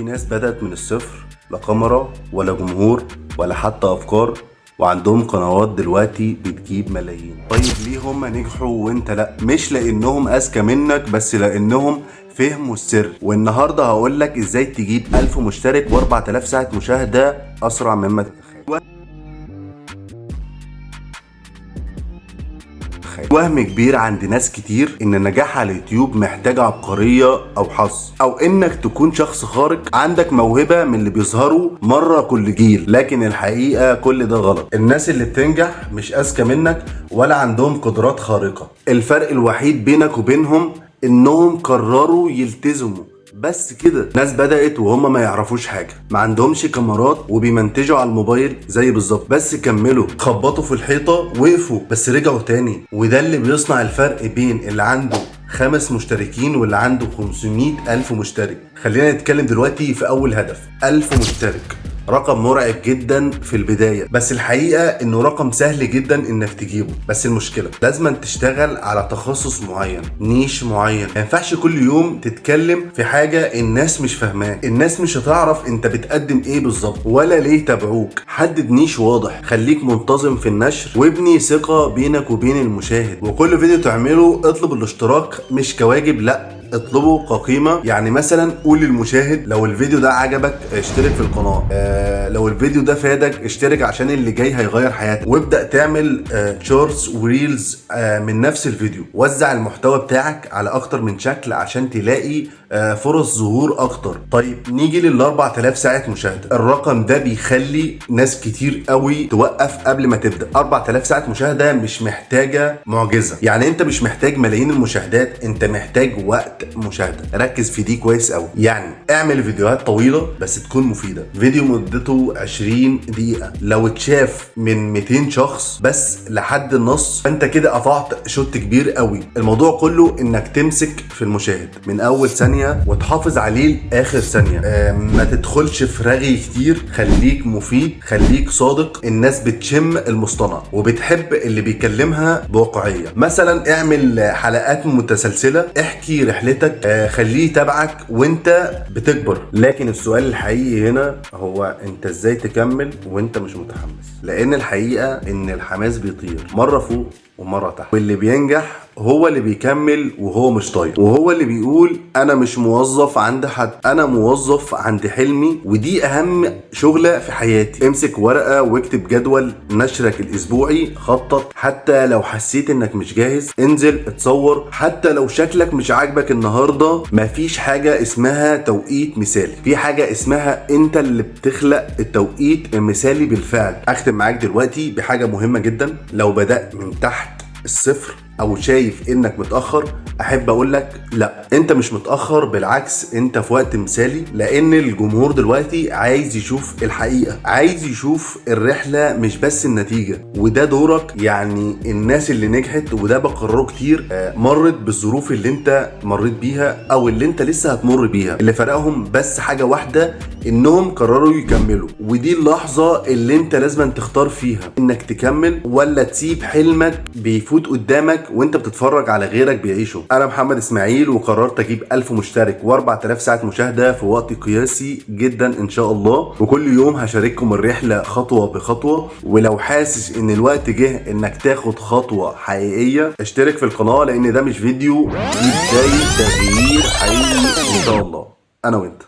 ناس بدأت من الصفر، لا كاميرا ولا جمهور ولا حتى أفكار، وعندهم قنوات دلوقتي بتجيب ملايين. طيب ليه هم نجحوا وانت لا؟ مش لأنهم أذكى منك، بس لأنهم فهموا السر. والنهارده هقولك ازاي تجيب 1000 مشترك و4000 ساعة مشاهدة أسرع مما تتخيل. وهم كبير عند ناس كتير ان النجاح على اليوتيوب محتاج عبقرية او حظ، او انك تكون شخص خارق عندك موهبة من اللي بيظهروا مرة كل جيل. لكن الحقيقة كل ده غلط. الناس اللي بتنجح مش اذكى منك ولا عندهم قدرات خارقة. الفرق الوحيد بينك وبينهم انهم قرروا يلتزموا بس كده. ناس بدأت وهم ما يعرفوش حاجة، ما عندهمش كاميرات وبيمنتجوا على الموبايل زي بالظبط، بس كملوا، خبطوا في الحيطة، وقفوا بس رجعوا تاني. وده اللي بيصنع الفرق بين اللي عنده 5 مشتركين واللي عنده 500,000 مشترك. خلينا نتكلم دلوقتي في أول هدف. 1000 مشترك رقم مرعب جدا في البداية، بس الحقيقة انه رقم سهل جدا انك تجيبه. بس المشكلة لازم تشتغل على تخصص معين، نيش معين. ما ينفعش كل يوم تتكلم في حاجة الناس مش فاهماه. الناس مش هتعرف انت بتقدم ايه بالظبط ولا ليه تابعوك. حدد نيش واضح، خليك منتظم في النشر، وابني ثقة بينك وبين المشاهد. وكل فيديو تعمله اطلب الاشتراك مش كواجب، لا اطلبه كقيمة. يعني مثلا قول للمشاهد لو الفيديو ده عجبك اشترك في القناة، لو الفيديو ده فادك اشترك عشان اللي جاي هيغير حياتك. وابدأ تعمل شورتس وريلز من نفس الفيديو. وزع المحتوى بتاعك على اكتر من شكل عشان تلاقي فرص ظهور اكتر. طيب نيجي لل 4000 ساعة مشاهدة. الرقم ده بيخلي ناس كتير قوي توقف قبل ما تبدأ. 4000 ساعة مشاهدة مش محتاجة معجزة، يعني انت مش محتاج ملايين المشاهدات، انت محتاج وقت مشاهدة. ركز في دي كويس قوي. يعني اعمل فيديوهات طويلة بس تكون مفيدة. فيديو مدته 20 دقيقة لو اتشاف من 200 شخص بس لحد النص، فانت كده قطعت شوط كبير قوي. الموضوع كله انك تمسك في المشاهد من اول ثانية وتحافظ عليه لاخر ثانية. ما تدخلش في رغي كتير، خليك مفيد، خليك صادق. الناس بتشم المصطنع وبتحب اللي بيكلمها بواقعية. مثلا اعمل حلقات متسلسلة، احكي رحلتك، خليه يتابعك وانت بتكبر. لكن السؤال الحقيقي هنا هو انت ازاي تكمل وانت مش متحمس؟ لان الحقيقة ان الحماس بيطير مرة فوق ومرة تحت، واللي بينجح هو اللي بيكمل وهو مش طايق، وهو اللي بيقول انا مش موظف عند حد، انا موظف عند حلمي، ودي اهم شغلة في حياتي. امسك ورقة واكتب جدول نشرك الاسبوعي، خطط. حتى لو حسيت انك مش جاهز انزل اتصور. حتى لو شكلك مش عاجبك النهاردة، مفيش حاجة اسمها توقيت مثالي، في حاجة اسمها انت اللي بتخلق التوقيت المثالي بالفعل. اختم معاك دلوقتي بحاجة مهمة جدا. لو بدأت من تحت الصفر او شايف انك متأخر، احب اقولك لا، انت مش متأخر، بالعكس انت في وقت مثالي. لان الجمهور دلوقتي عايز يشوف الحقيقة، عايز يشوف الرحلة مش بس النتيجة. وده دورك. يعني الناس اللي نجحت، وده بقرره كتير، مرت بالظروف اللي انت مريت بيها او اللي انت لسه هتمر بيها. اللي فرقهم بس حاجة واحدة، انهم قرروا يكملوا. ودي اللحظة اللي انت لازم تختار فيها انك تكمل ولا تسيب حلمك بيفوت قدامك وانت بتتفرج على غيرك بيعيشوا. انا محمد اسماعيل، وقررت اجيب 1000 مشترك و4000 ساعة مشاهدة في وقت قياسي جدا ان شاء الله. وكل يوم هشارككم الرحلة خطوة بخطوة. ولو حاسس ان الوقت جه انك تاخد خطوة حقيقية، اشترك في القناة، لان ده مش فيديو، دي بداية تغيير حقيقي ان شاء الله. انا وانت.